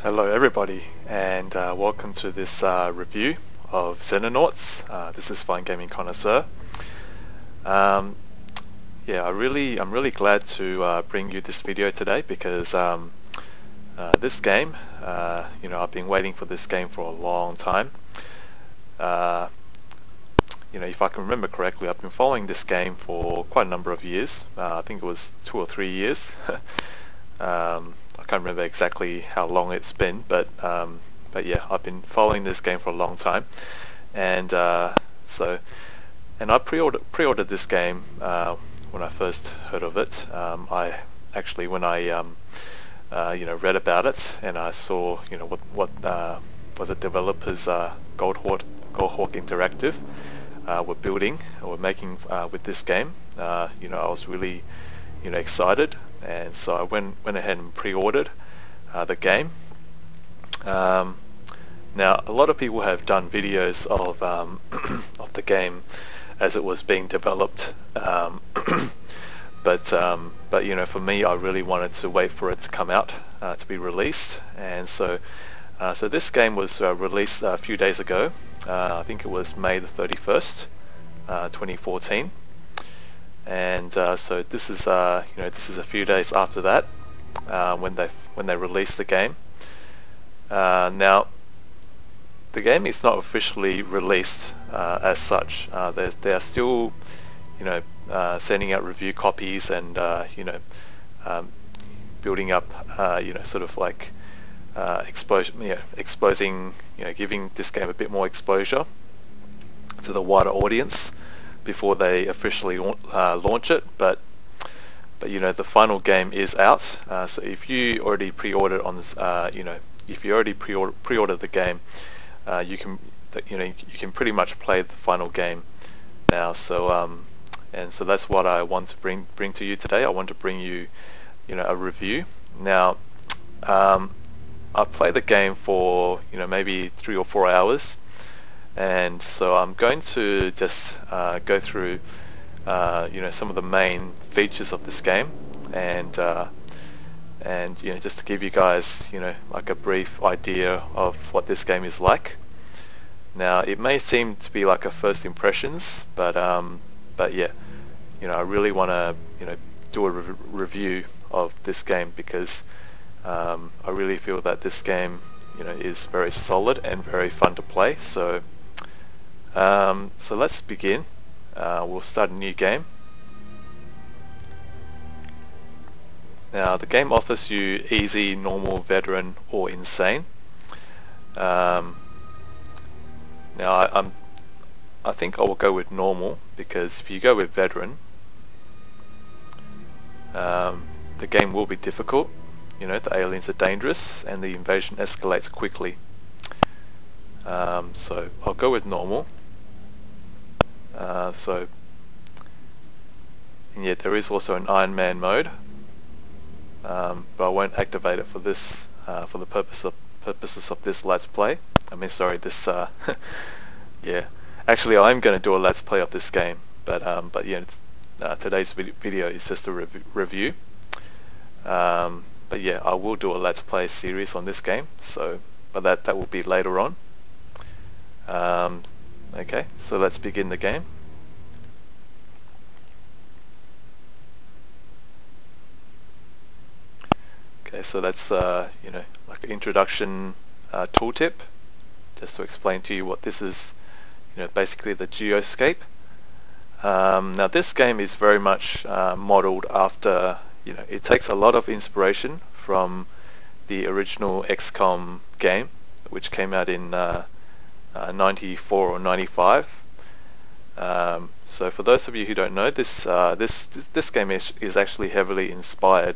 Hello everybody, and welcome to this review of Xenonauts. This is Fine Gaming Connoisseur. Yeah, I'm really glad to bring you this video today because this game, I've been waiting for this game for a long time. If I can remember correctly, I've been following this game for quite a number of years. I think it was 2 or 3 years. I can't remember exactly how long it's been, but yeah, I've been following this game for a long time, and I pre-ordered this game when I first heard of it. When I read about it and I saw what the developers Goldhawk Interactive were building or were making with this game, I was really excited. And so I went ahead and pre-ordered the game. Now a lot of people have done videos of of the game as it was being developed, but for me, I really wanted to wait for it to come out to be released, and so this game was released a few days ago. I think it was May the 31st, 2014. And so this is a few days after that when they released the game. Now the game is not officially released as such. They are still sending out review copies and building up sort of like exposing, giving this game a bit more exposure to the wider audience before they officially launch it, but the final game is out. So if you already pre-ordered on this, if you already pre-ordered the game, you can pretty much play the final game now. So and so that's what I want to bring to you today. I want to bring you a review. Now I've played the game for maybe 3 or 4 hours. And so I'm going to just go through some of the main features of this game, and just to give you guys like a brief idea of what this game is like. Now it may seem to be like a first impressions, but yeah, I really want to do a review of this game because I really feel that this game is very solid and very fun to play. So let's begin. We'll start a new game. Now the game offers you easy, normal, veteran, or insane. Now I think I will go with normal, because if you go with veteran, the game will be difficult. The aliens are dangerous and the invasion escalates quickly. So I'll go with normal. And yet there is also an Iron Man mode, but I won't activate it for this for the purposes of this Let's Play. I mean, sorry, this yeah. Actually, I'm going to do a Let's Play of this game, but yeah, today's video is just a review. But yeah, I will do a Let's Play series on this game. So, but that will be later on. Okay, so let's begin the game. Okay, so that's like an introduction tooltip, just to explain to you what this is. Basically the Geoscape. Now this game is very much modeled after, it takes a lot of inspiration from the original XCOM game, which came out in 94 or 95. So for those of you who don't know, this game is actually heavily inspired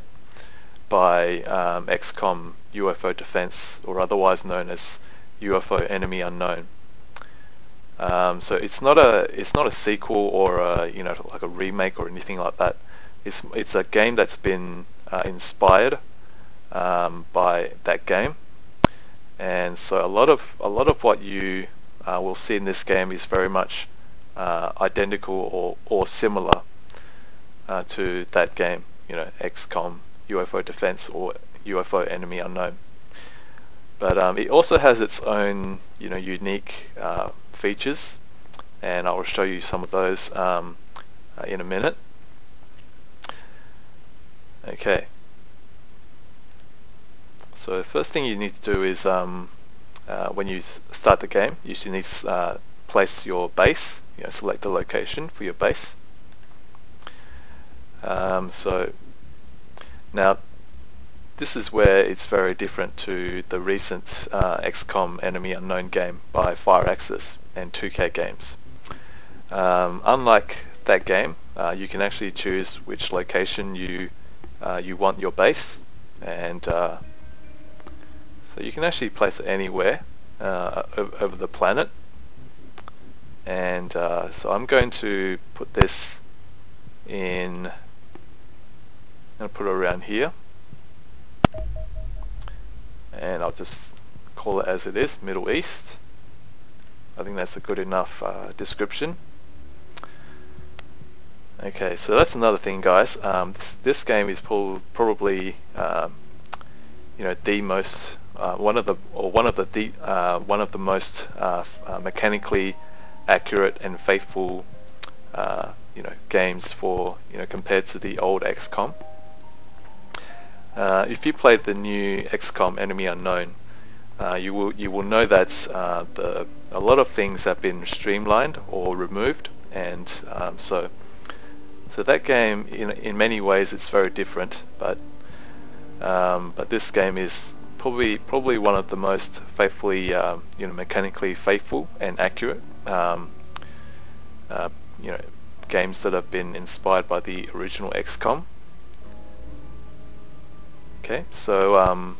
by XCOM UFO Defense, or otherwise known as UFO Enemy Unknown. So it's not a sequel or like a remake or anything like that. It's a game that's been inspired by that game. And so a lot of what you will see in this game is very much identical or similar to that game, XCOM, UFO Defense, or UFO Enemy Unknown. but it also has its own unique features, and I will show you some of those in a minute. Okay, so the first thing you need to do is when you start the game, you should need to place your base, select the location for your base. So now this is where it's very different to the recent XCOM Enemy Unknown game by Firaxis and 2K Games. Unlike that game, you can actually choose which location you want your base, and so you can actually place it anywhere over the planet. And so I'm going to put this in, I'm going to put it around here, and I'll just call it as it is, Middle East. I think that's a good enough description. Okay, so that's another thing, guys. This game is probably the most one of the most mechanically accurate and faithful games for compared to the old XCOM. If you played the new XCOM Enemy Unknown, you will know that a lot of things have been streamlined or removed, and so that game in many ways it's very different, but this game is probably one of the most faithfully mechanically faithful and accurate games that have been inspired by the original XCOM. Okay, so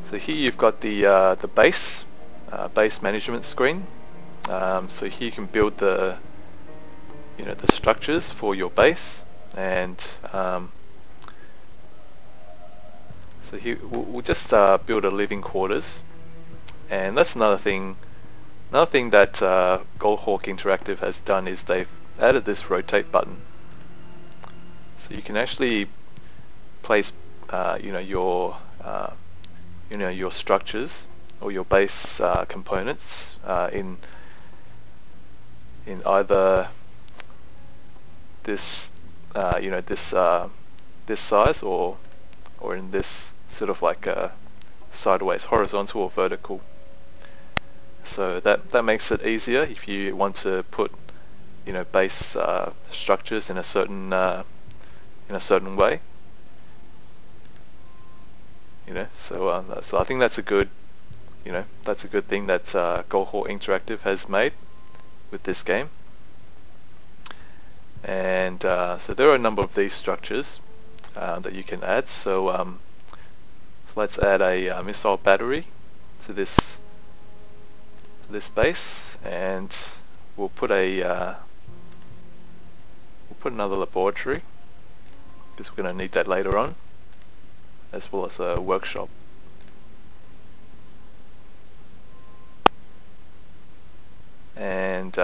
so here you've got the base management screen. So here you can build the structures for your base, and so here we'll just build a living quarters, and that's another thing that Goldhawk Interactive has done is they've added this rotate button. So you can actually place your structures or your base components in either this this size or in this sort of like a sideways, horizontal or vertical. So that makes it easier if you want to put base structures in a certain way. So I think that's a good thing that Goldhawk Interactive has made with this game. And so there are a number of these structures that you can add. So let's add a missile battery to this base, and we'll put another laboratory, because we're going to need that later on, as well as a workshop. And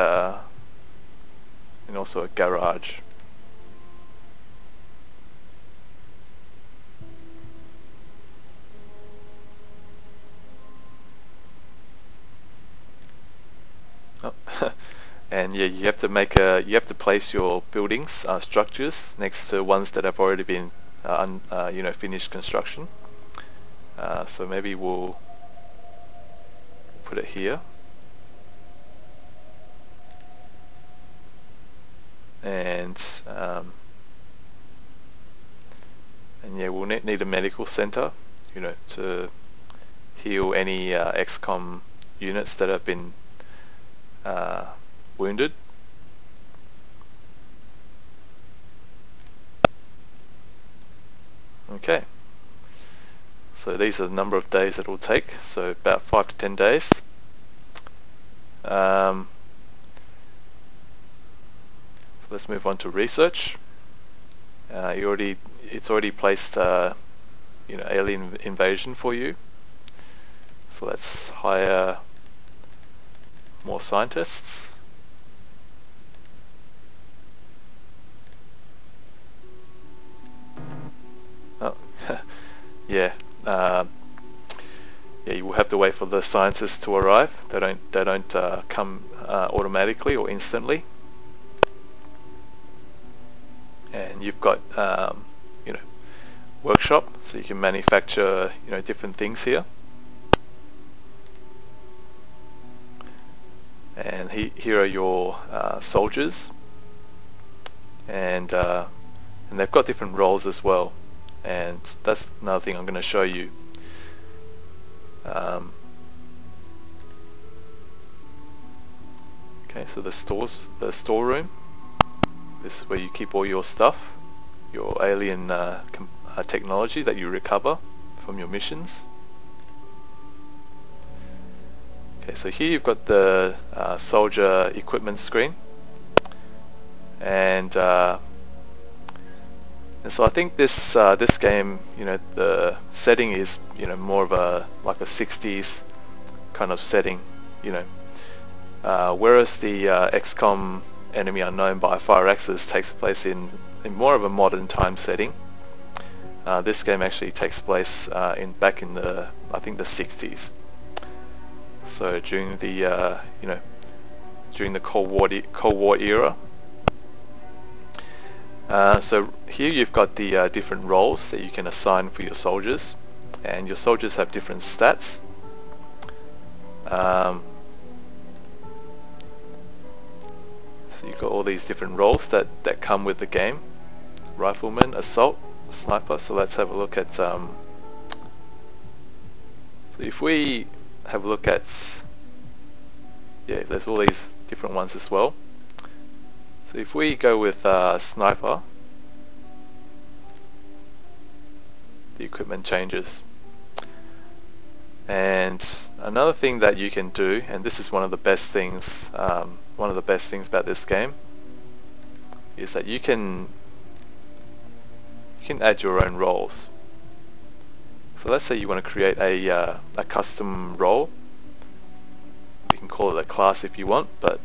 also a garage. Oh. And yeah, you have to place your buildings, structures, next to ones that have already been finished construction. So maybe we'll put it here. And yeah, we'll need a medical center, to heal any XCOM units that have been wounded. Okay, so these are the number of days it will take, so about 5 to 10 days. So let's move on to research. It's already placed alien invasion for you, so let's hire more scientists. Oh, yeah, you will have to wait for the scientists to arrive. They don't come automatically or instantly. And you've got you know, workshop, so you can manufacture, you know, different things here. And here are your soldiers, and they've got different roles as well, and that's another thing I'm going to show you. Okay, so the storeroom. This is where you keep all your stuff, your alien technology that you recover from your missions. Okay, so here you've got the soldier equipment screen, and so I think this this game, you know, the setting is, you know, more of a like a 60s kind of setting, you know, whereas the XCOM Enemy Unknown by Firaxis takes place in more of a modern time setting. This game actually takes place back in the, I think, the 60s. So during the you know, during the Cold War era. So here you've got the different roles that you can assign for your soldiers, and your soldiers have different stats. So you've got all these different roles that come with the game: rifleman, assault, sniper. So let's have a look at. So if we have a look at, yeah, there's all these different ones as well. So if we go with sniper, the equipment changes. And another thing that you can do, and this is one of the best things about this game, is that you can add your own roles. So let's say you want to create a custom role. You can call it a class if you want, but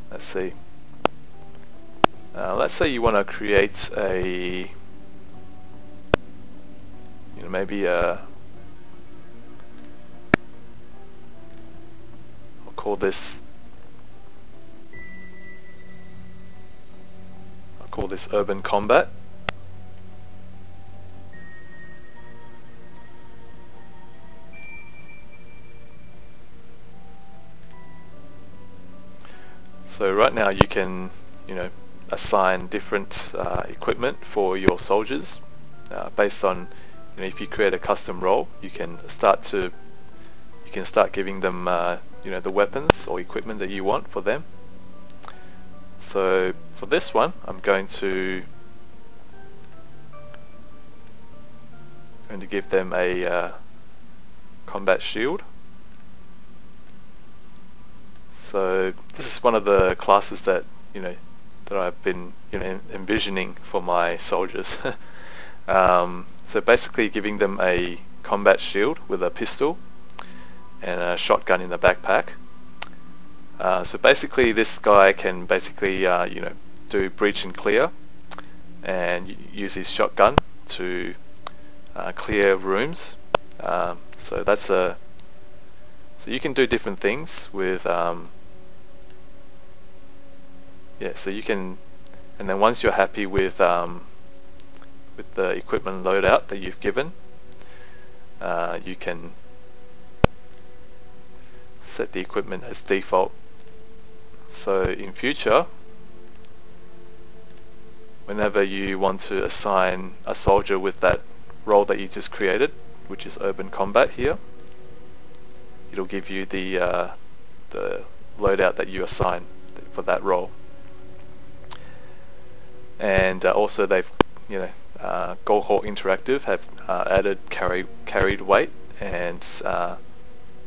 let's see. Let's say you want to create a, you know, maybe a, I'll call this urban combat. So right now you can, you know, assign different equipment for your soldiers based on, you know, if you create a custom role, you can start giving them you know, the weapons or equipment that you want for them. So for this one, I'm going to give them a combat shield. So this is one of the classes that, you know, that I've been, you know, envisioning for my soldiers. So basically giving them a combat shield with a pistol and a shotgun in the backpack. So basically this guy can basically you know, do breach and clear and use his shotgun to clear rooms. So that's so you can do different things with yeah, so you can, and then once you're happy with the equipment loadout that you've given, you can set the equipment as default. So in future, whenever you want to assign a soldier with that role that you just created, which is urban combat here, it'll give you the loadout that you assign for that role. And also they've, you know, Goldhawk Interactive have added carried weight and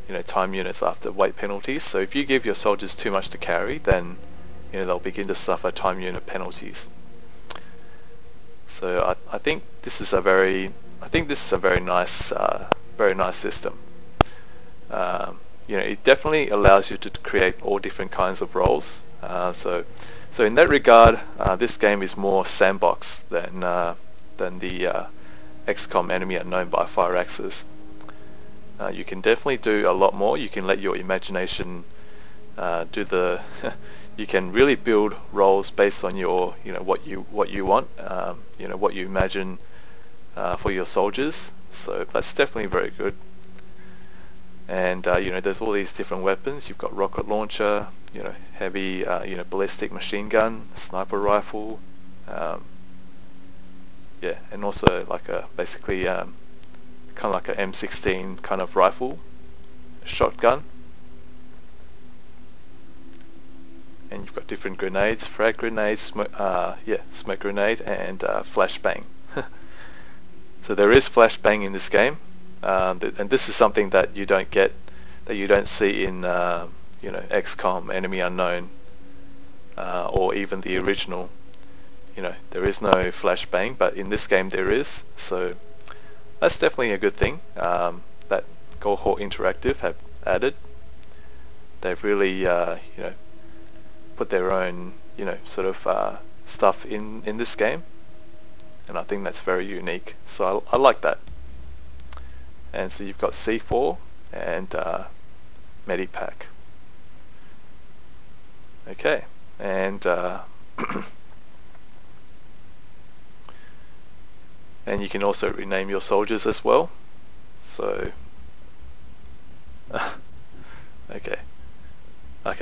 you know, time units after weight penalties. So if you give your soldiers too much to carry, then, you know, they'll begin to suffer time unit penalties. So I think this is a very nice system. You know, it definitely allows you to create all different kinds of roles So in that regard, this game is more sandbox than the XCOM Enemy Unknown by Firaxis. You can definitely do a lot more. You can let your imagination do the you can really build roles based on your what you want, what you imagine for your soldiers. So that's definitely very good. And there's all these different weapons. You've got rocket launcher, heavy ballistic machine gun, sniper rifle, yeah, and also like a basically kind of like a M16 kind of rifle, shotgun. And you've got different grenades, frag grenades, smoke grenade, and flashbang. So there is flashbang in this game, and this is something that you don't see in XCOM Enemy Unknown, or even the original. There is no flashbang, but in this game there is. So that's definitely a good thing that Goldhawk Interactive have added. They've really put their own sort of stuff in this game, and I think that's very unique, so I like that. And so you've got C4 and Medipack. Okay, and and you can also rename your soldiers as well. So okay,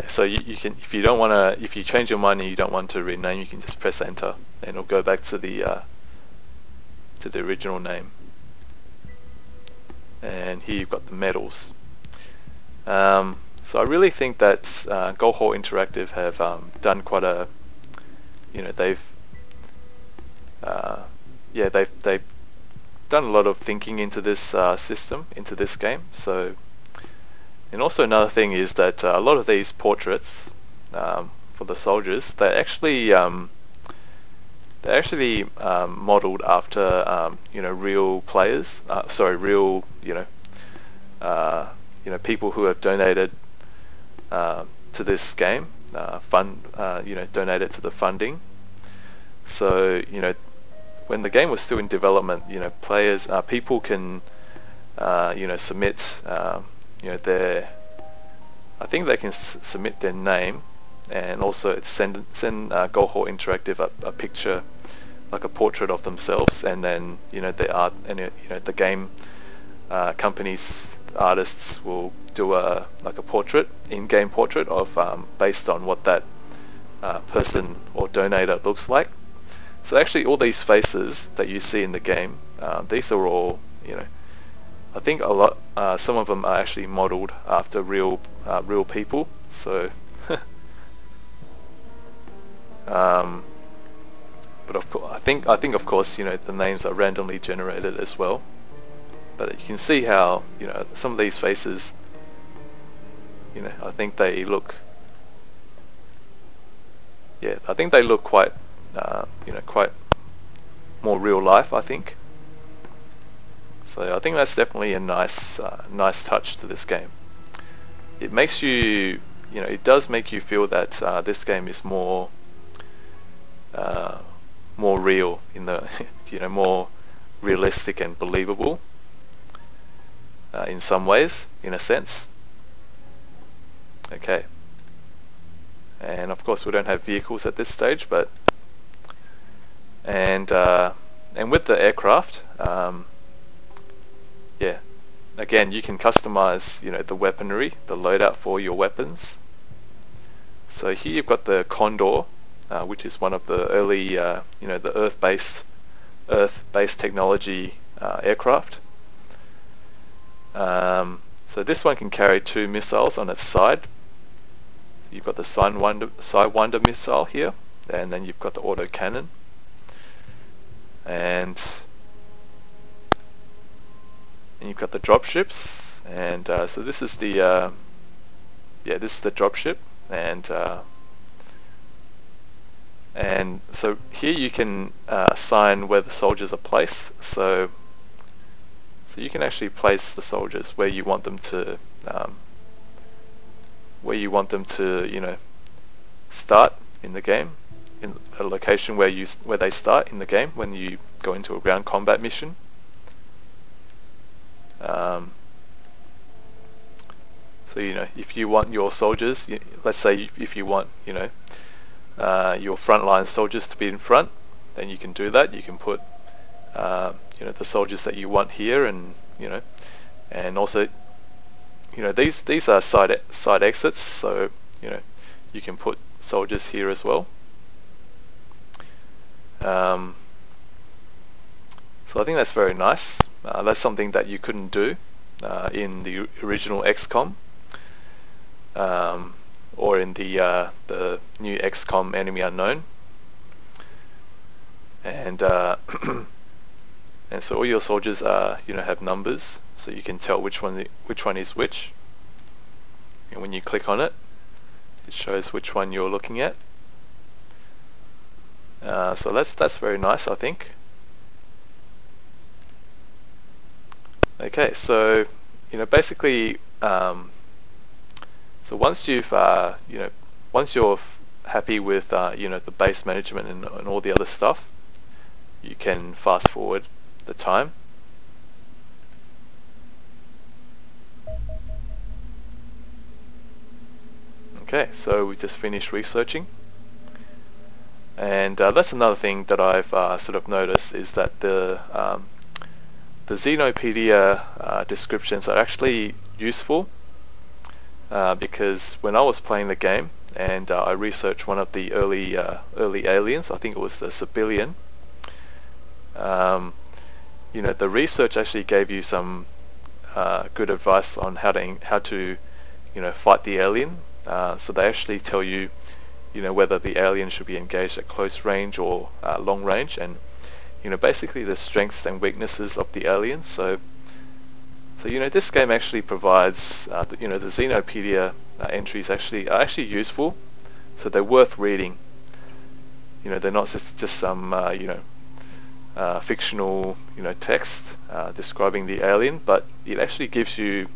so you can, if you don't want to, if you change your mind and you don't want to rename, you can just press enter and it'll go back to the original name. And here you've got the medals. So I really think that Goldhawk Interactive have done quite a, they've done a lot of thinking into this system, into this game. So, and also another thing is that a lot of these portraits for the soldiers, they're actually modeled after real players, real people who have donated to this game, donated to the funding. So when the game was still in development, people can submit I think they can submit their name, and also send Goldhawk Interactive a picture, like a portrait of themselves, and then the game companies, artists will do a portrait, in-game portrait of based on what that person or donator looks like. So actually all these faces that you see in the game, these are all, I think some of them are actually modeled after real people. So but of course, I think of course the names are randomly generated as well. But you can see how some of these faces, I think they look, quite quite more real life, I think. So I think that's definitely a nice touch to this game. It makes you, it does make you feel that this game is more real, in the more realistic and believable in some ways, in a sense. Okay, and of course we don't have vehicles at this stage, but and with the aircraft, yeah, again you can customize the weaponry, the loadout for your weapons. So here you've got the Condor, which is one of the early the Earth-based technology aircraft. So this one can carry 2 missiles on its side. You've got the Sidewinder missile here, and then you've got the autocannon. And you've got the dropships, and so this is the this is the dropship, and so here you can assign where the soldiers are placed. So you can actually place the soldiers where you want them to start in the game, in a location where they start in the game when you go into a ground combat mission. So if you want your soldiers, let's say if you want your frontline soldiers to be in front, then you can do that. You can put the soldiers that you want here, and and also these are side exits, so you can put soldiers here as well. So I think that's very nice. That's something that you couldn't do in the original XCOM, or in the new XCOM Enemy Unknown, and and so all your soldiers are have numbers, so you can tell which one is which, and when you click on it, it shows which one you're looking at. So that's very nice, I think. Okay, so basically, so once you've once you're happy with the base management and all the other stuff, you can fast forward the time. Okay, so we just finished researching, and that's another thing that I've sort of noticed, is that the Xenopedia descriptions are actually useful, because when I was playing the game and I researched one of the early aliens, I think it was the civilian, the research actually gave you some good advice on how to fight the alien. So they actually tell you whether the alien should be engaged at close range or long range, and basically the strengths and weaknesses of the alien. So this game actually provides the Xenopedia entries are actually useful, so they're worth reading. They're not just some fictional text describing the alien, but it actually gives you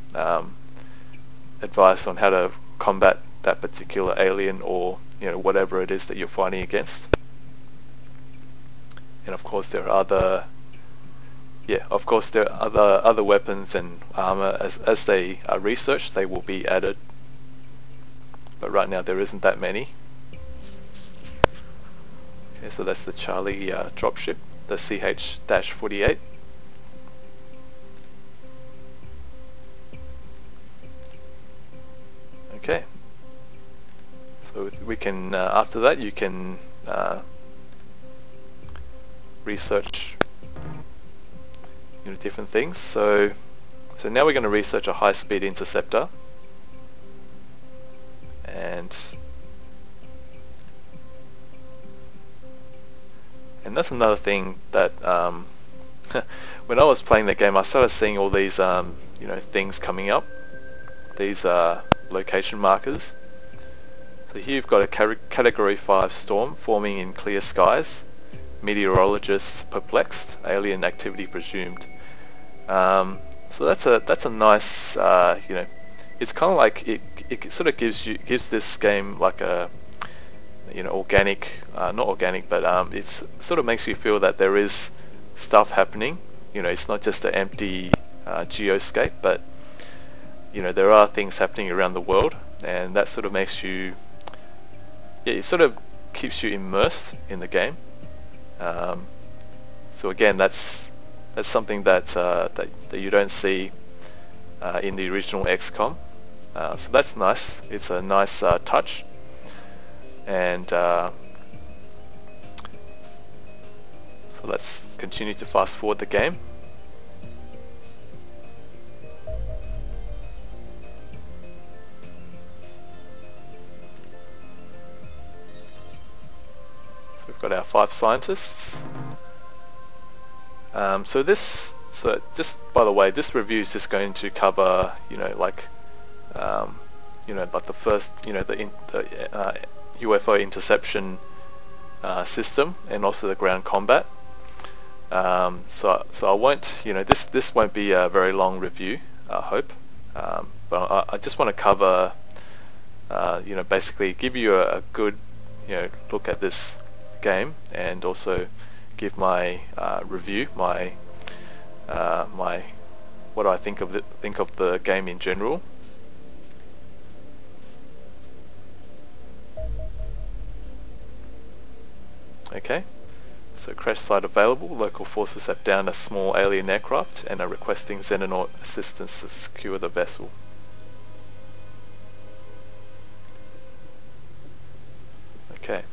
advice on how to combat that particular alien, or whatever it is that you're fighting against. And of course there are other other weapons and armor as they are researched, they will be added, but right now there isn't that many. Okay, so that's the Charlie dropship, the CH-48. Okay, so we can after that you can research different things. So now we're going to research a high-speed interceptor, and that's another thing that when I was playing the game, I started seeing all these things coming up, these location markers. So here you've got a category 5 storm forming in clear skies, meteorologists perplexed, alien activity presumed. So that's a nice it's kind of like it sort of gives this game like a organic, not organic, but it sort of makes you feel that there is stuff happening. It's not just an empty geoscape, but there are things happening around the world, and that sort of makes you, it sort of keeps you immersed in the game. So again, that's something that you don't see in the original XCOM. So that's nice. It's a nice touch, and so let's continue to fast forward the game. So we've got our 5 scientists. So just by the way, this review is just going to cover like the first the UFO interception system, and also the ground combat. So I won't, this won't be a very long review, I hope, but I just want to cover basically give you a good look at this game, and also give my review, my what I think of the game in general. Okay, so crash site available. Local forces have downed a small alien aircraft and are requesting Xenonaut assistance to secure the vessel. Okay.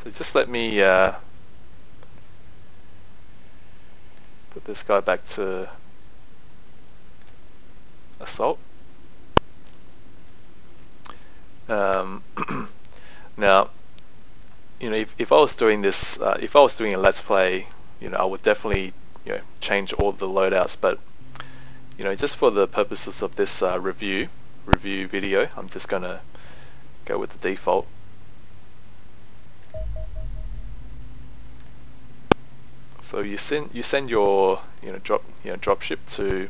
So just let me put this guy back to assault. Now, if I was doing this, if I was doing a Let's Play, I would definitely change all the loadouts. But just for the purposes of this review video, I'm just gonna go with the default. So you send your dropship to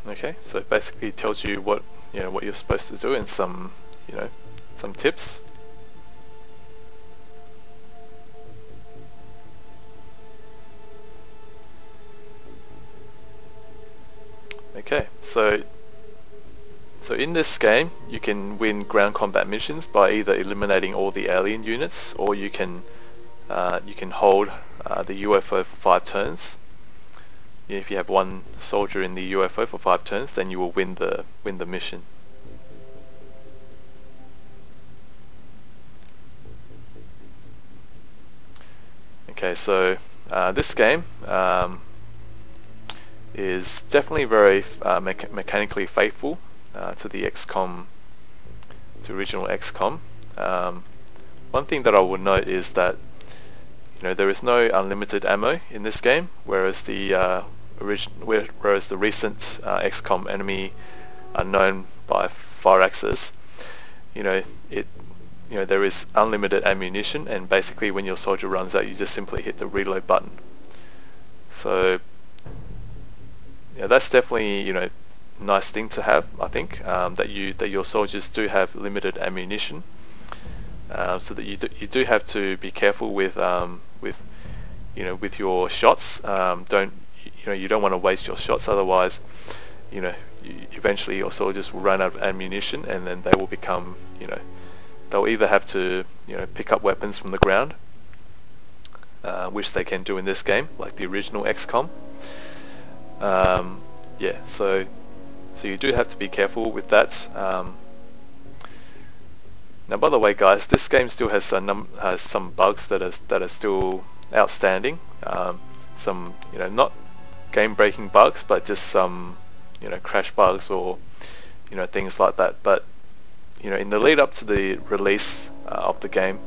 okay, so it basically tells you what what you're supposed to do and some some tips. Okay, so in this game you can win ground combat missions by either eliminating all the alien units, or you can hold the UFO for 5 turns. If you have one soldier in the UFO for 5 turns, then you will win the mission. Okay, so this game is definitely very mechanically faithful to the XCOM, to original XCOM. One thing that I would note is that there is no unlimited ammo in this game, whereas the recent XCOM enemy known by Firaxis, there is unlimited ammunition, and basically when your soldier runs out, you just simply hit the reload button. So that's definitely nice thing to have, I think, that your soldiers do have limited ammunition, so that you do have to be careful with your shots. You don't want to waste your shots, otherwise eventually your soldiers will run out of ammunition, and then they will become they'll either have to pick up weapons from the ground, which they can do in this game, like the original XCOM. Yeah, so you do have to be careful with that. Now, by the way, guys, this game still has some bugs that are still outstanding. Some not game-breaking bugs, but just some crash bugs or things like that. But in the lead up to the release of the game,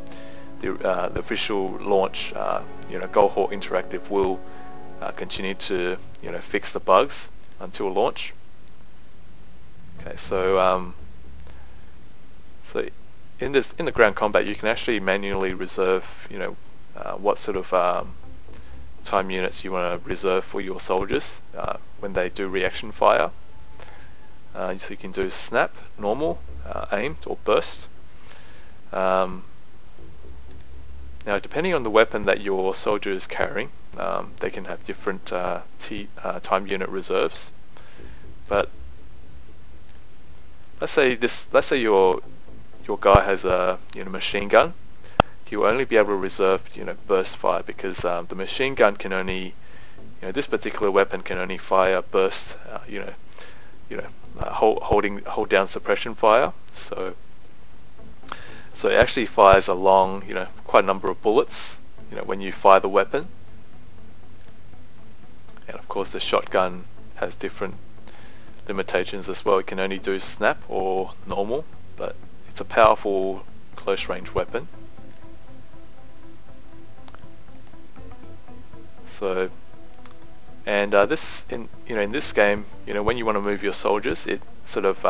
the official launch, Goldhawk Interactive will continue to fix the bugs until launch. Okay, so in the ground combat, you can actually manually reserve what sort of time units you want to reserve for your soldiers when they do reaction fire. So you can do snap, normal, aimed, or burst. Now, depending on the weapon that your soldier is carrying, they can have different time unit reserves. But let's say your guy has a machine gun. He will only be able to reserve burst fire, because the machine gun can only this particular weapon can only fire burst hold down suppression fire. So So it actually fires a long, quite a number of bullets, when you fire the weapon. And of course the shotgun has different limitations as well. It can only do snap or normal, but it's a powerful close range weapon. So, and this in this game, when you want to move your soldiers, it sort of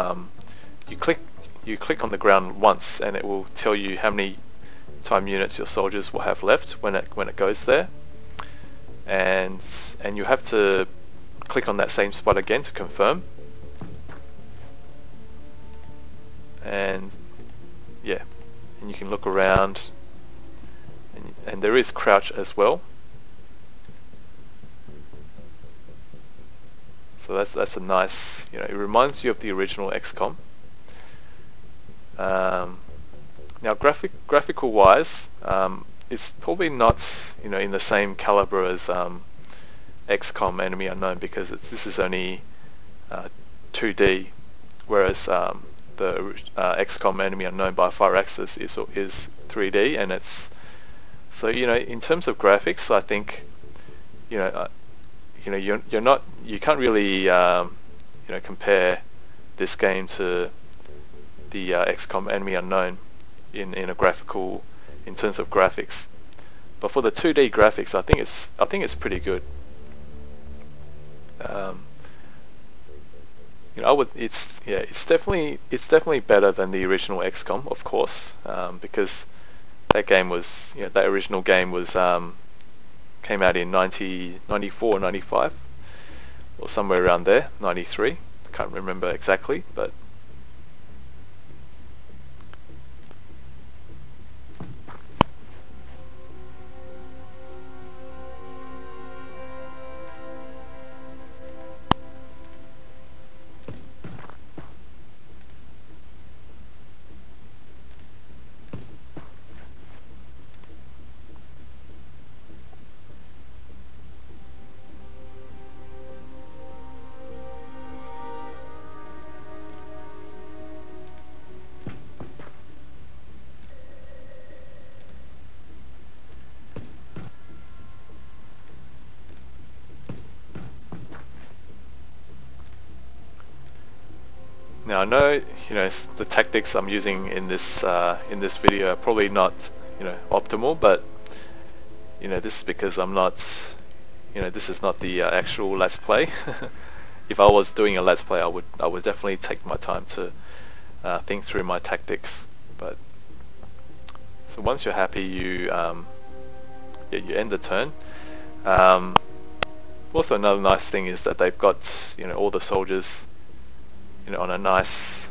you click on the ground once, and it will tell you how many time units your soldiers will have left when it goes there, and you have to click on that same spot again to confirm. And yeah, and you can look around, and there is crouch as well. So that's a nice, it reminds you of the original XCOM. Now graphical wise, it's probably not in the same caliber as XCOM Enemy Unknown, because this is only 2D, whereas the XCOM Enemy Unknown by Firaxis is 3D, and it's so in terms of graphics, I think you can't really compare this game to the XCOM Enemy Unknown in terms of graphics. But for the 2D graphics, I think it's pretty good. It's definitely better than the original XCOM, of course, because that original game was came out in 94, 95, or somewhere around there, 93. I can't remember exactly, but now I know the tactics I'm using in this video are probably not optimal, but this is because I'm not this is not the actual Let's Play. If I was doing a Let's Play, I would definitely take my time to think through my tactics. But so once you're happy, you end the turn. Also, another nice thing is that they've got all the soldiers on a nice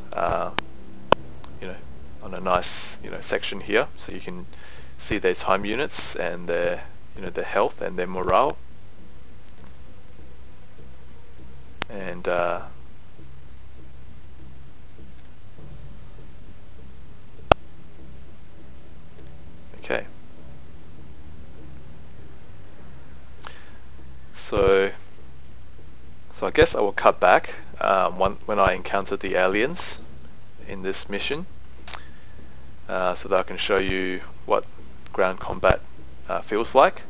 section here, so you can see their time units and their their health and their morale. And okay, so I guess I will cut back when I encountered the aliens in this mission, so that I can show you what ground combat feels like.